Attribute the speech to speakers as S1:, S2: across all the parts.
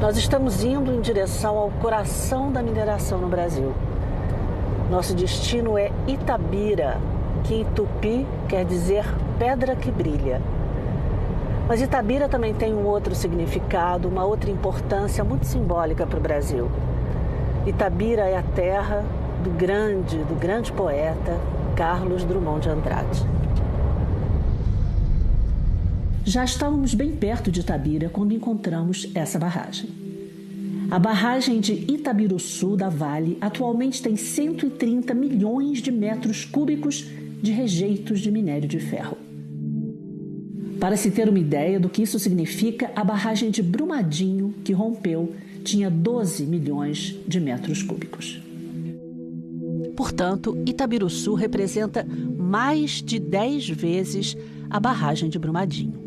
S1: Nós estamos indo em direção ao coração da mineração no Brasil. Nosso destino é Itabira, que em tupi quer dizer pedra que brilha. Mas Itabira também tem um outro significado, uma outra importância muito simbólica para o Brasil. Itabira é a terra do grande poeta Carlos Drummond de Andrade. Já estávamos bem perto de Itabira quando encontramos essa barragem. A barragem de Itabiruçu da Vale atualmente tem 130 milhões de metros cúbicos de rejeitos de minério de ferro. Para se ter uma ideia do que isso significa, a barragem de Brumadinho, que rompeu, tinha 12 milhões de metros cúbicos. Portanto, Itabiruçu representa mais de 10 vezes a barragem de Brumadinho.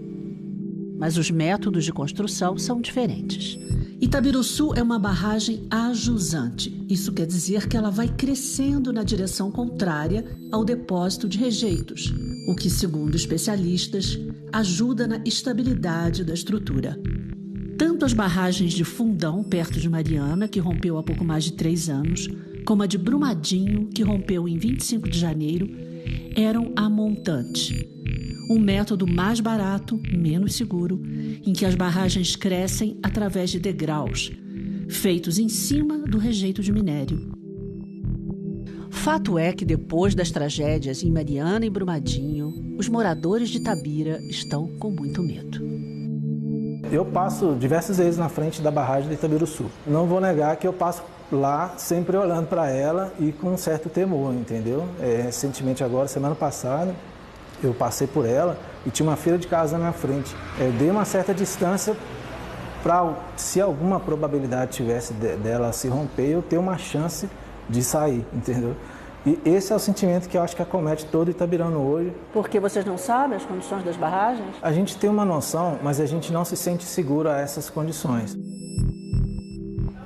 S1: Mas os métodos de construção são diferentes. Itabiruçu é uma barragem ajusante. Isso quer dizer que ela vai crescendo na direção contrária ao depósito de rejeitos, o que, segundo especialistas, ajuda na estabilidade da estrutura. Tanto as barragens de Fundão, perto de Mariana, que rompeu há pouco mais de 3 anos, como a de Brumadinho, que rompeu em 25 de janeiro, eram a montante. Um método mais barato, menos seguro, em que as barragens crescem através de degraus, feitos em cima do rejeito de minério. Fato é que depois das tragédias em Mariana e Brumadinho, os moradores de Itabira estão com muito medo.
S2: Eu passo diversas vezes na frente da barragem de Itabiruçu. Não vou negar que eu passo lá sempre olhando para ela e com um certo temor, entendeu? Recentemente agora, semana passada, eu passei por ela e tinha uma fila de carros na minha frente. Eu dei uma certa distância para, se alguma probabilidade tivesse dela se romper, eu ter uma chance de sair, entendeu? E esse é o sentimento que eu acho que acomete todo itabirano hoje.
S1: Porque vocês não sabem as condições das barragens?
S2: A gente tem uma noção, mas a gente não se sente seguro a essas condições.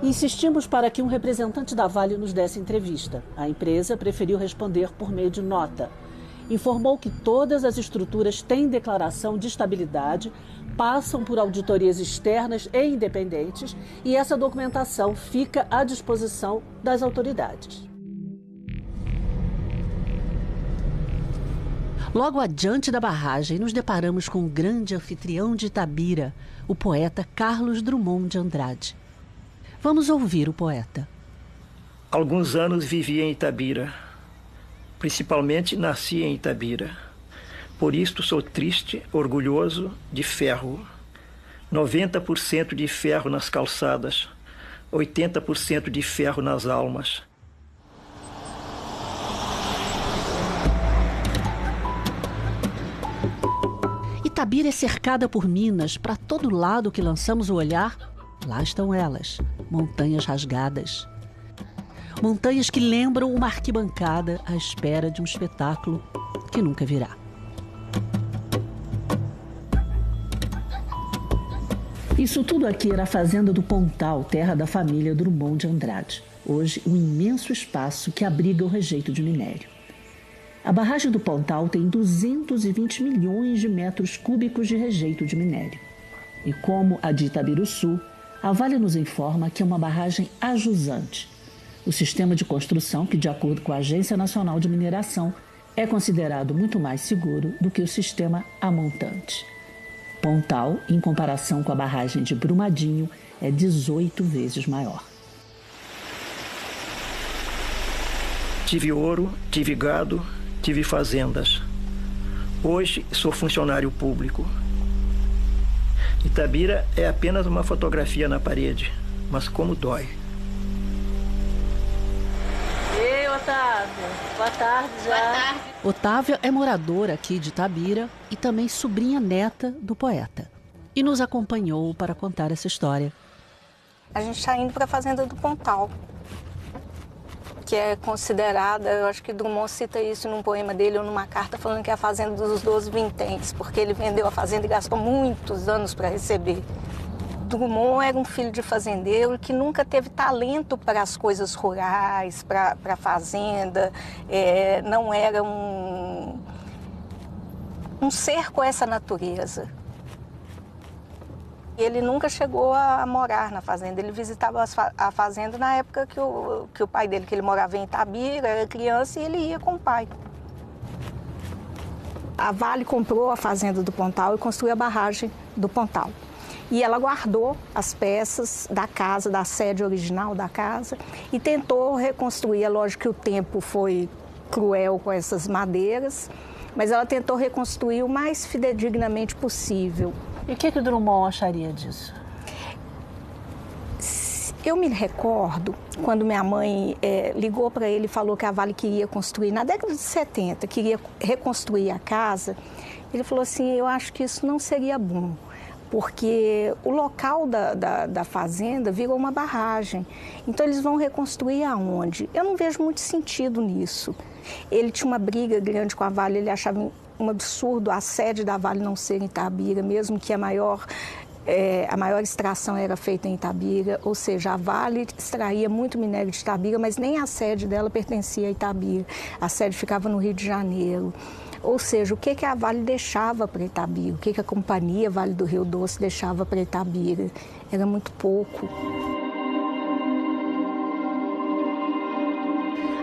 S1: Insistimos para que um representante da Vale nos desse entrevista. A empresa preferiu responder por meio de nota. Informou que todas as estruturas têm declaração de estabilidade, passam por auditorias externas e independentes e essa documentação fica à disposição das autoridades. Logo adiante da barragem, nos deparamos com o grande anfitrião de Itabira, o poeta Carlos Drummond de Andrade. Vamos ouvir o poeta.
S3: Alguns anos vivi em Itabira. Principalmente nasci em Itabira. Por isto sou triste, orgulhoso de ferro. 90% de ferro nas calçadas, 80% de ferro nas almas.
S1: Itabira é cercada por minas. Para todo lado que lançamos o olhar, lá estão elas, montanhas rasgadas. Montanhas que lembram uma arquibancada à espera de um espetáculo que nunca virá. Isso tudo aqui era a fazenda do Pontal, terra da família Drummond de Andrade. Hoje, um imenso espaço que abriga o rejeito de minério. A barragem do Pontal tem 220 milhões de metros cúbicos de rejeito de minério. E como a de Itabiruçu, a Vale nos informa que é uma barragem ajusante. O sistema de construção que, de acordo com a Agência Nacional de Mineração, é considerado muito mais seguro do que o sistema amontante. Pontal, em comparação com a barragem de Brumadinho, é 18 vezes maior.
S3: Tive ouro, tive gado, tive fazendas. Hoje sou funcionário público. Itabira é apenas uma fotografia na parede, mas como dói.
S1: Ei, Otávia. Boa tarde já.
S4: Boa tarde.
S1: Otávia é moradora aqui de Itabira e também sobrinha neta do poeta. E nos acompanhou para contar essa história.
S4: A gente está indo para a fazenda do Pontal, que é considerada, eu acho que Drummond cita isso num poema dele ou numa carta, falando que é a fazenda dos 12 vinténs, porque ele vendeu a fazenda e gastou muitos anos para receber. Drummond era um filho de fazendeiro que nunca teve talento para as coisas rurais, para a fazenda, não era um ser com essa natureza. Ele nunca chegou a morar na fazenda, ele visitava a fazenda na época que o pai dele, que ele morava em Itabira, era criança e ele ia com o pai. A Vale comprou a fazenda do Pontal e construiu a barragem do Pontal. E ela guardou as peças da casa, da sede original da casa e tentou reconstruir. É lógico que o tempo foi cruel com essas madeiras, mas ela tentou reconstruir o mais fidedignamente possível.
S1: E o que o Drummond acharia disso?
S4: Eu me recordo quando minha mãe ligou para ele e falou que a Vale queria construir, na década de 70, queria reconstruir a casa. Ele falou assim, eu acho que isso não seria bom, porque o local da fazenda virou uma barragem. Então eles vão reconstruir aonde? Eu não vejo muito sentido nisso. Ele tinha uma briga grande com a Vale, ele achava um absurdo a sede da Vale não ser em Itabira, mesmo que a maior extração era feita em Itabira, ou seja, a Vale extraía muito minério de Itabira, mas nem a sede dela pertencia a Itabira, a sede ficava no Rio de Janeiro. Ou seja, o que a Vale deixava para Itabira, o que a companhia Vale do Rio Doce deixava para Itabira, era muito pouco.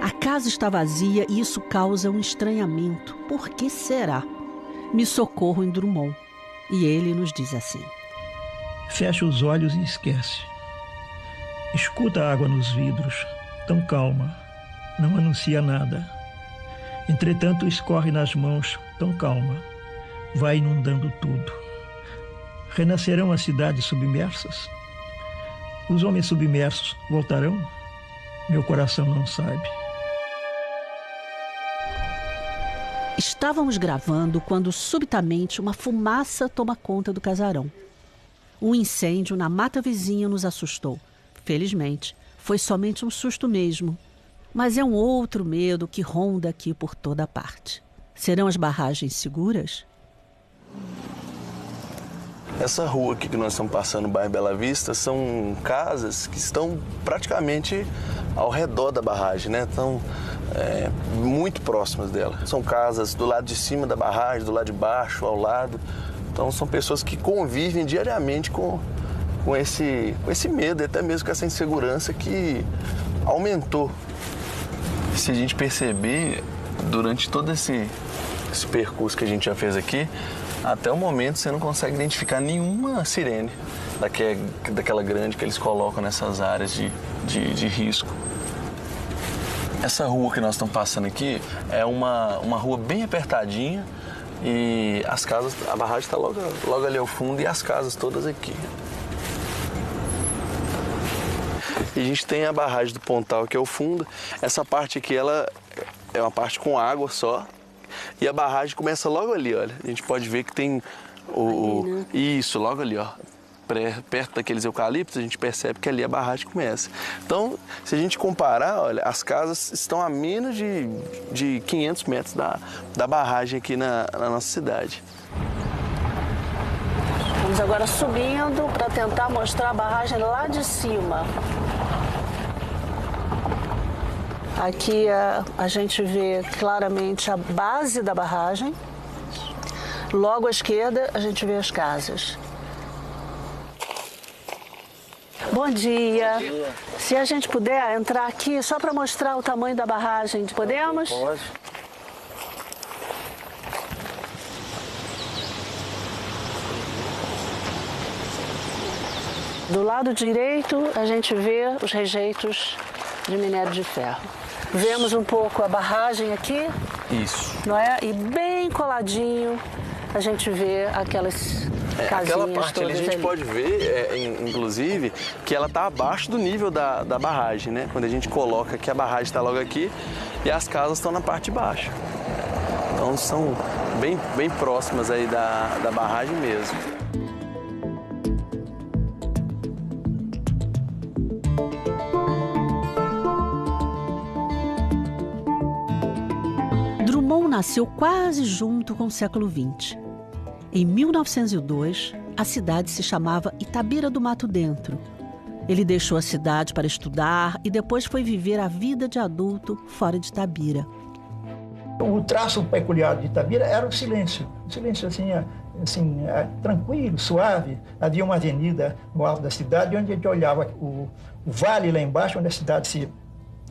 S1: A casa está vazia e isso causa um estranhamento. Por que será? Me socorro em Drummond. E ele nos diz assim.
S3: Fecha os olhos e esquece. Escuta a água nos vidros, tão calma, não anuncia nada. Entretanto, escorre nas mãos, tão calma, vai inundando tudo. Renascerão as cidades submersas? Os homens submersos voltarão? Meu coração não sabe.
S1: Estávamos gravando quando subitamente uma fumaça toma conta do casarão. Um incêndio na mata vizinha nos assustou. Felizmente, foi somente um susto mesmo. Mas é um outro medo que ronda aqui por toda parte. Serão as barragens seguras?
S5: Essa rua aqui que nós estamos passando, o bairro Bela Vista, são casas que estão praticamente ao redor da barragem, né? Estão muito próximas dela. São casas do lado de cima da barragem, do lado de baixo, ao lado. Então são pessoas que convivem diariamente com esse medo, até mesmo com essa insegurança que aumentou. Se a gente perceber, durante todo esse percurso que a gente já fez aqui, até o momento você não consegue identificar nenhuma sirene daquela grande que eles colocam nessas áreas de risco. Essa rua que nós estamos passando aqui é uma rua bem apertadinha e as casas, a barragem está logo ali ao fundo e as casas todas aqui. E a gente tem a barragem do Pontal que é o fundo. Essa parte aqui ela é uma parte com água só. E a barragem começa logo ali, olha. A gente pode ver que tem isso, logo ali, ó. Perto daqueles eucaliptos, a gente percebe que ali a barragem começa. Então, se a gente comparar, olha, as casas estão a menos de 500 metros da barragem aqui na nossa cidade.
S1: Vamos agora subindo para tentar mostrar a barragem lá de cima. Aqui a gente vê claramente a base da barragem. Logo à esquerda a gente vê as casas. Bom dia. Bom dia. Se a gente puder entrar aqui só para mostrar o tamanho da barragem, podemos?
S5: Pode.
S1: Do lado direito a gente vê os rejeitos de minério de ferro. Vemos um pouco a barragem aqui.
S5: Isso.
S1: Não é? E bem coladinho a gente vê aquelas casinhas.
S5: Aquela parte ali a gente
S1: ali
S5: pode ver, inclusive, que ela está abaixo do nível da barragem, né? Quando a gente coloca que a barragem está logo aqui e as casas estão na parte de baixo. Então são bem próximas aí da barragem mesmo.
S1: Drummond nasceu quase junto com o século XX. Em 1902, a cidade se chamava Itabira do Mato Dentro. Ele deixou a cidade para estudar e depois foi viver a vida de adulto fora de Itabira.
S3: O traço peculiar de Itabira era o silêncio. O silêncio, assim, assim, tranquilo, suave. Havia uma avenida no alto da cidade, onde a gente olhava o vale lá embaixo, onde a cidade se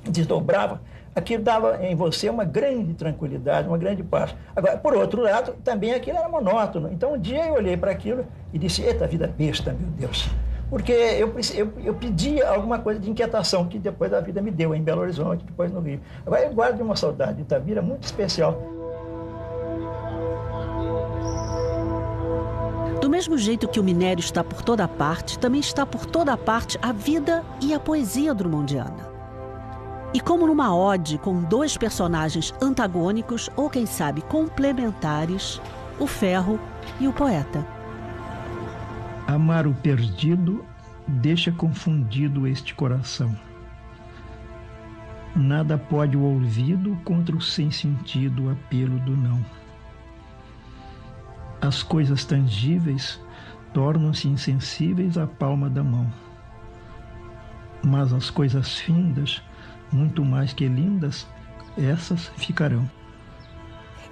S3: desdobrava. Aquilo dava em você uma grande tranquilidade, uma grande paz. Agora, por outro lado, também aquilo era monótono. Então, um dia eu olhei para aquilo e disse, eita, vida besta, meu Deus. Porque eu pedia alguma coisa de inquietação que depois a vida me deu em Belo Horizonte, depois no Rio. Agora, eu guardo uma saudade de Itabira muito especial.
S1: Do mesmo jeito que o minério está por toda parte, também está por toda parte a vida e a poesia drummondiana. E como numa ode com dois personagens antagônicos, ou quem sabe complementares, o ferro e o poeta.
S3: Amar o perdido deixa confundido este coração. Nada pode o ouvido contra o sem sentido apelo do não. As coisas tangíveis tornam-se insensíveis à palma da mão. Mas as coisas findas, muito mais que lindas, essas ficarão.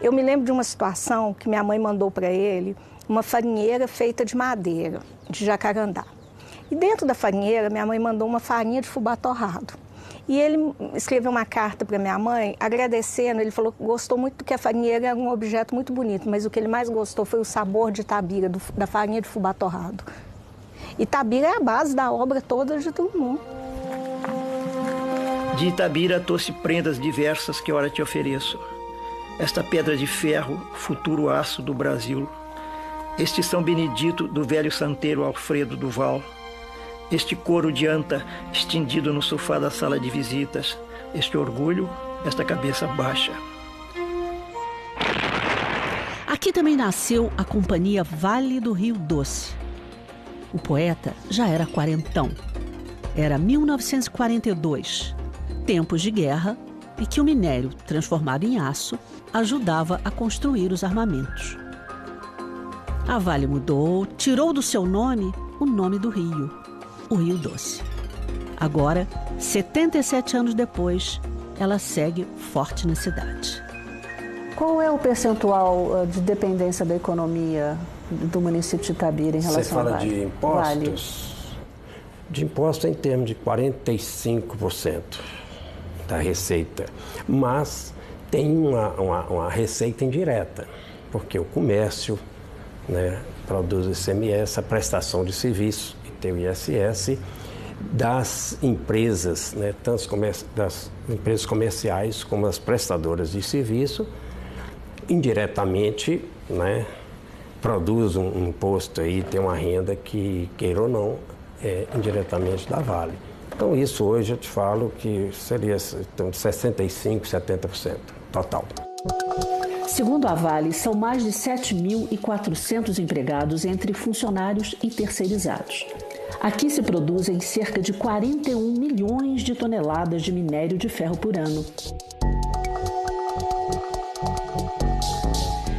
S4: Eu me lembro de uma situação que minha mãe mandou para ele, uma farinheira feita de madeira, de jacarandá. E dentro da farinheira, minha mãe mandou uma farinha de fubá torrado. E ele escreveu uma carta para minha mãe, agradecendo. Ele falou que gostou muito porque a farinheira era um objeto muito bonito, mas o que ele mais gostou foi o sabor de Itabira, da farinha de fubá torrado. Itabira é a base da obra toda de Drummond.
S3: De Itabira trouxe prendas diversas que ora te ofereço. Esta pedra de ferro, futuro aço do Brasil. Este São Benedito do velho santeiro Alfredo Duval. Este couro de anta estendido no sofá da sala de visitas. Este orgulho, esta cabeça baixa.
S1: Aqui também nasceu a companhia Vale do Rio Doce. O poeta já era quarentão. Era 1942, tempos de guerra, e que o minério, transformado em aço, ajudava a construir os armamentos. A Vale mudou, tirou do seu nome o nome do rio, o Rio Doce. Agora, 77 anos depois, ela segue forte na cidade.
S6: Qual é o percentual de dependência da economia do município de Itabira em relação ao Vale?
S7: Você fala de impostos? Vale. De impostos em termos de 45% da receita. Mas tem uma receita indireta, porque o comércio, né, produz o ICMS, a prestação de serviço, e tem o ISS, das empresas, né, tanto das empresas comerciais como as prestadoras de serviço, indiretamente, né, produz um imposto aí, tem uma renda que, queira ou não, é indiretamente da Vale. Então isso hoje eu te falo que seria então, de 65%, 70% total.
S1: Segundo a Vale, são mais de 7.400 empregados entre funcionários e terceirizados. Aqui se produzem cerca de 41 milhões de toneladas de minério de ferro por ano.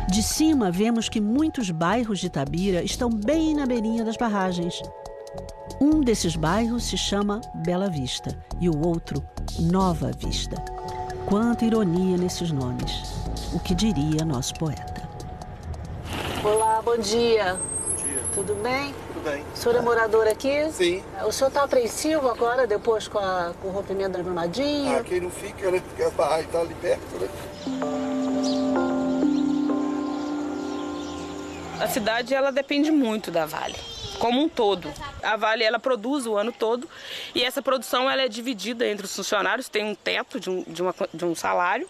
S1: De cima, vemos que muitos bairros de Itabira estão bem na beirinha das barragens. Um desses bairros se chama Bela Vista e o outro Nova Vista. Quanta ironia nesses nomes. O que diria nosso poeta?
S6: Olá, bom dia.
S5: Bom dia.
S6: Tudo bem?
S5: Tudo bem.
S6: O senhor é morador aqui?
S5: Sim.
S6: O senhor está apreensivo agora, depois com o rompimento da Brumadinho?
S5: Ah, quem não fica, né? Porque a barragem está ali perto, né?
S8: A cidade, ela depende muito da Vale, como um todo. A Vale, ela produz o ano todo e essa produção, ela é dividida entre os funcionários, tem um teto de um salário,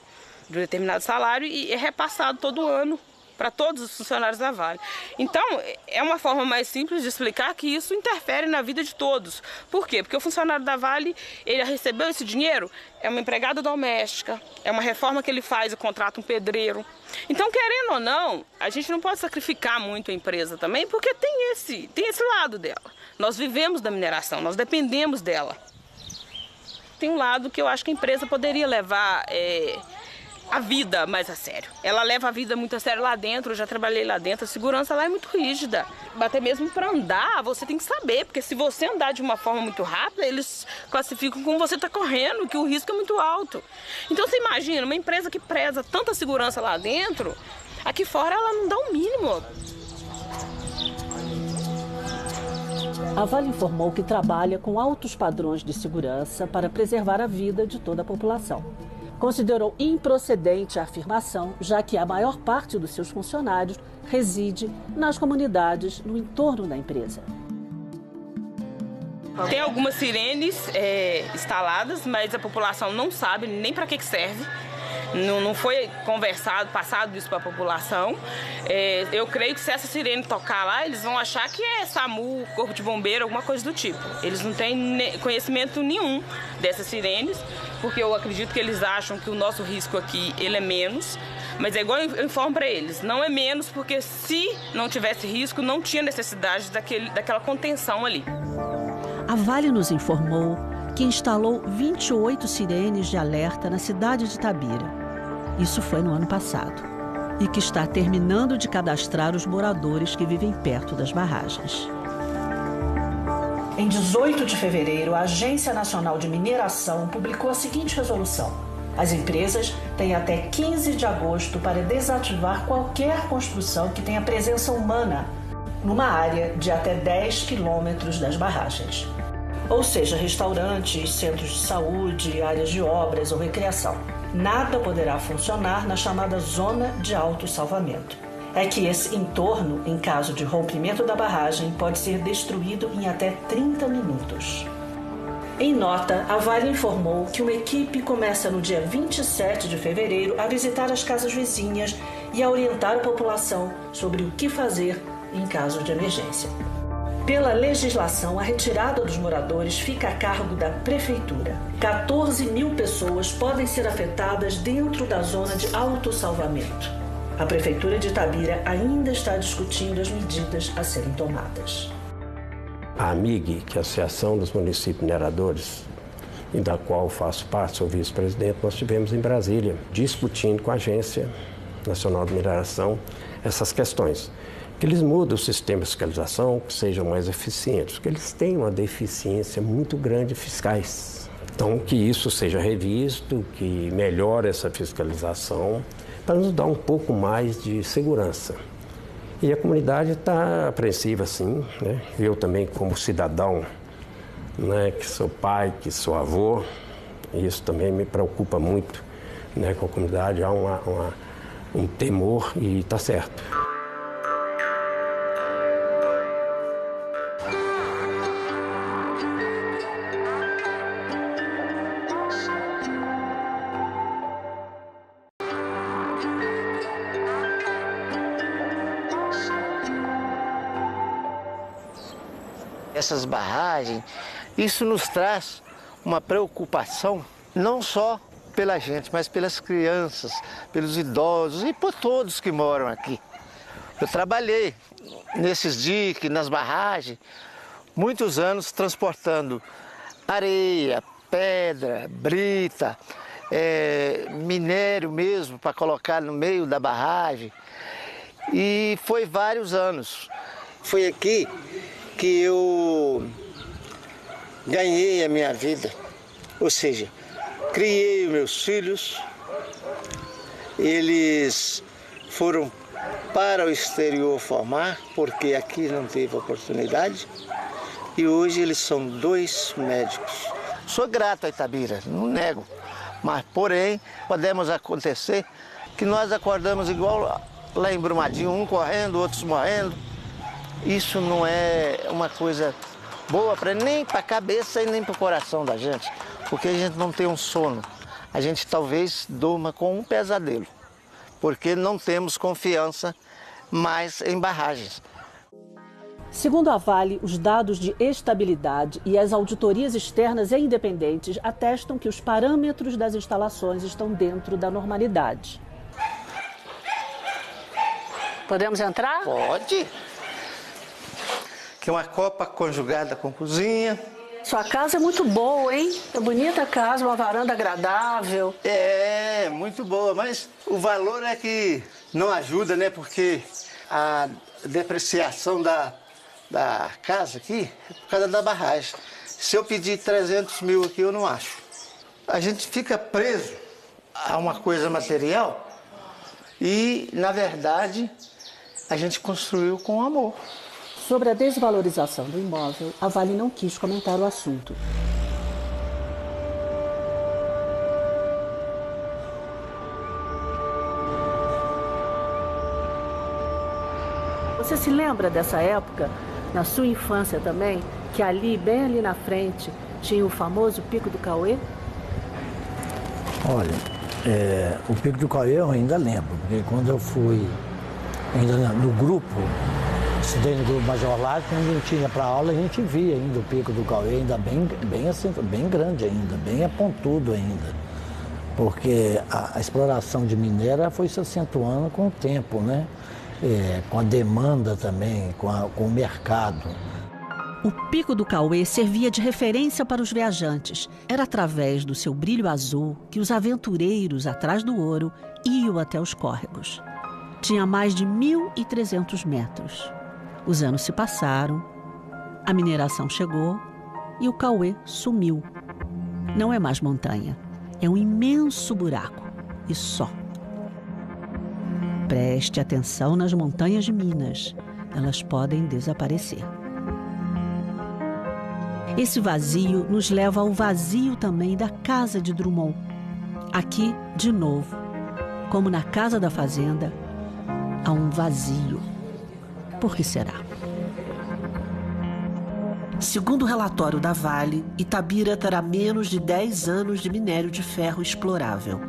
S8: de um determinado salário, e é repassado todo ano para todos os funcionários da Vale. Então, é uma forma mais simples de explicar que isso interfere na vida de todos. Por quê? Porque o funcionário da Vale, ele recebeu esse dinheiro, é uma empregada doméstica, é uma reforma que ele faz e contrata um pedreiro. Então, querendo ou não, a gente não pode sacrificar muito a empresa também, porque tem esse lado dela. Nós vivemos da mineração, nós dependemos dela. Tem um lado que eu acho que a empresa poderia levar a vida mais a sério. Ela leva a vida muito a sério lá dentro, eu já trabalhei lá dentro, a segurança lá é muito rígida. Até mesmo para andar, você tem que saber, porque se você andar de uma forma muito rápida, eles classificam como você está correndo, que o risco é muito alto. Então você imagina, uma empresa que preza tanta segurança lá dentro, aqui fora ela não dá o mínimo.
S1: A Vale informou que trabalha com altos padrões de segurança para preservar a vida de toda a população. Considerou improcedente a afirmação, já que a maior parte dos seus funcionários reside nas comunidades no entorno da empresa.
S8: Tem algumas sirenes instaladas, mas a população não sabe nem para que serve. Não foi conversado, passado isso para a população. Eu creio que se essa sirene tocar lá, eles vão achar que é SAMU, Corpo de Bombeiro, alguma coisa do tipo. Eles não têm conhecimento nenhum dessas sirenes, porque eu acredito que eles acham que o nosso risco aqui ele é menos. Mas é igual eu informo para eles, não é menos, porque se não tivesse risco, não tinha necessidade daquela contenção ali.
S1: A Vale nos informou que instalou 28 sirenes de alerta na cidade de Itabira. Isso foi no ano passado. E que está terminando de cadastrar os moradores que vivem perto das barragens. Em 18 de fevereiro, a Agência Nacional de Mineração publicou a seguinte resolução: as empresas têm até 15 de agosto para desativar qualquer construção que tenha presença humana numa área de até 10 quilômetros das barragens. Ou seja, restaurantes, centros de saúde, áreas de obras ou recreação. Nada poderá funcionar na chamada zona de autossalvamento. É que esse entorno, em caso de rompimento da barragem, pode ser destruído em até 30 minutos. Em nota, a Vale informou que uma equipe começa no dia 27 de fevereiro a visitar as casas vizinhas e a orientar a população sobre o que fazer em caso de emergência. Pela legislação, a retirada dos moradores fica a cargo da Prefeitura. 14 mil pessoas podem ser afetadas dentro da zona de autossalvamento. A Prefeitura de Itabira ainda está discutindo as medidas a serem tomadas.
S7: A AMIG, que é a Associação dos Municípios Mineradores, e da qual faço parte, sou vice-presidente, nós estivemos em Brasília discutindo com a Agência Nacional de Mineração essas questões. Que eles mudem o sistema de fiscalização, que sejam mais eficientes, porque eles têm uma deficiência muito grande fiscais. Então, que isso seja revisto, que melhore essa fiscalização, para nos dar um pouco mais de segurança. E a comunidade está apreensiva, sim, né? Eu também, como cidadão, né, que sou pai, que sou avô, isso também me preocupa muito, né? Com a comunidade há um temor e está certo.
S9: Essas barragens, isso nos traz uma preocupação não só pela gente, mas pelas crianças, pelos idosos e por todos que moram aqui. Eu trabalhei nesses diques, nas barragens, muitos anos transportando areia, pedra, brita, minério mesmo para colocar no meio da barragem. E foi vários anos. Foi aqui que eu ganhei a minha vida, ou seja, criei meus filhos, eles foram para o exterior formar, porque aqui não teve oportunidade, e hoje eles são 2 médicos. Sou grato a Itabira, não nego, mas porém podemos acontecer que nós acordamos igual lá em Brumadinho, um correndo, outros morrendo. Isso não é uma coisa boa nem para a cabeça e nem para o coração da gente, porque a gente não tem um sono. A gente talvez durma com um pesadelo, porque não temos confiança mais em barragens.
S1: Segundo a Vale, os dados de estabilidade e as auditorias externas e independentes atestam que os parâmetros das instalações estão dentro da normalidade.
S6: Podemos entrar?
S9: Pode. Que é uma copa conjugada com cozinha.
S6: Sua casa é muito boa, hein? É bonita a casa, uma varanda agradável.
S9: É, muito boa, mas o valor é que não ajuda, né? Porque a depreciação da casa aqui é por causa da barragem. Se eu pedir 300 mil aqui, eu não acho. A gente fica preso a uma coisa material e, na verdade, a gente construiu com amor.
S1: Sobre a desvalorização do imóvel, a Vale não quis comentar o assunto. Você se lembra dessa época, na sua infância também, que ali, bem ali na frente, tinha o famoso Pico do Cauê?
S10: Olha, o Pico do Cauê eu ainda lembro, porque quando eu fui ainda no grupo, estudei no grupo Major Laje, quando a gente ia para aula, a gente via ainda o Pico do Cauê, ainda bem, assim, bem grande ainda, bem apontudo ainda. Porque a exploração de minério foi se acentuando com o tempo, né? Com a demanda também, com o mercado.
S1: O Pico do Cauê servia de referência para os viajantes. Era através do seu brilho azul que os aventureiros atrás do ouro iam até os córregos. Tinha mais de 1.300 metros. Os anos se passaram, a mineração chegou e o Cauê sumiu. Não é mais montanha, é um imenso buraco e só. Preste atenção nas montanhas de Minas, elas podem desaparecer. Esse vazio nos leva ao vazio também da casa de Drummond. Aqui, de novo, como na casa da fazenda, há um vazio. Por que será? Segundo o relatório da Vale, Itabira terá menos de 10 anos de minério de ferro explorável.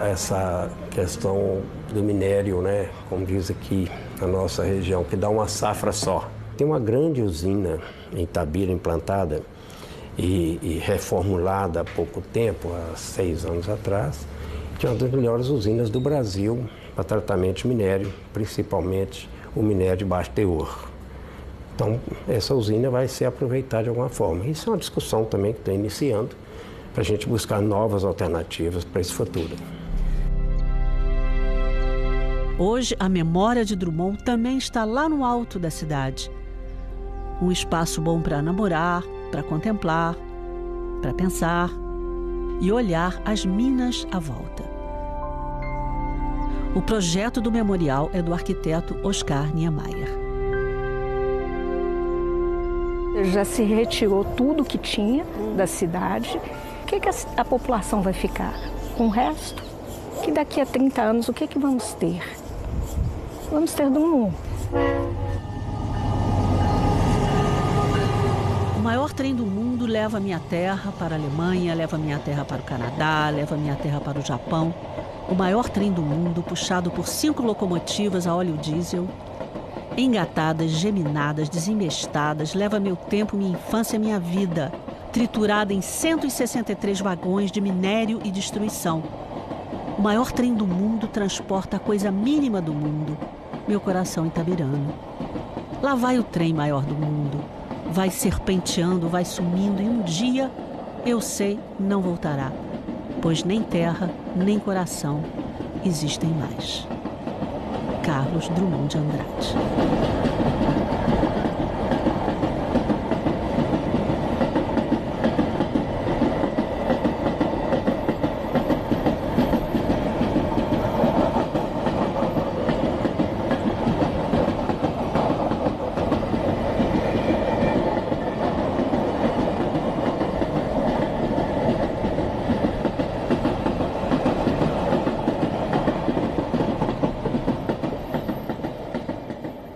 S7: Essa questão do minério, né, como diz aqui na nossa região, que dá uma safra só. Tem uma grande usina em Itabira implantada e reformulada há pouco tempo, há 6 anos atrás, que é uma das melhores usinas do Brasil para tratamento de minério, principalmente o minério de baixo teor. Então, essa usina vai ser aproveitada de alguma forma. Isso é uma discussão também que está iniciando para a gente buscar novas alternativas para esse futuro.
S1: Hoje, a memória de Drummond também está lá no alto da cidade. Um espaço bom para namorar, para contemplar, para pensar e olhar as minas à volta. O projeto do memorial é do arquiteto Oscar Niemeyer.
S11: Já se retirou tudo que tinha da cidade. O que a população vai ficar? Com o resto? Que daqui a 30 anos, o que vamos ter? Vamos ter Drummond.
S1: O maior trem do mundo leva a minha terra para a Alemanha, leva a minha terra para o Canadá, leva a minha terra para o Japão. O maior trem do mundo, puxado por 5 locomotivas a óleo diesel, engatadas, geminadas, desembestadas, leva meu tempo, minha infância, minha vida, triturada em 163 vagões de minério e destruição. O maior trem do mundo transporta a coisa mínima do mundo, meu coração itabirano. Lá vai o trem maior do mundo, vai serpenteando, vai sumindo e um dia, eu sei, não voltará, pois nem terra, nem coração existem mais. Carlos Drummond de Andrade.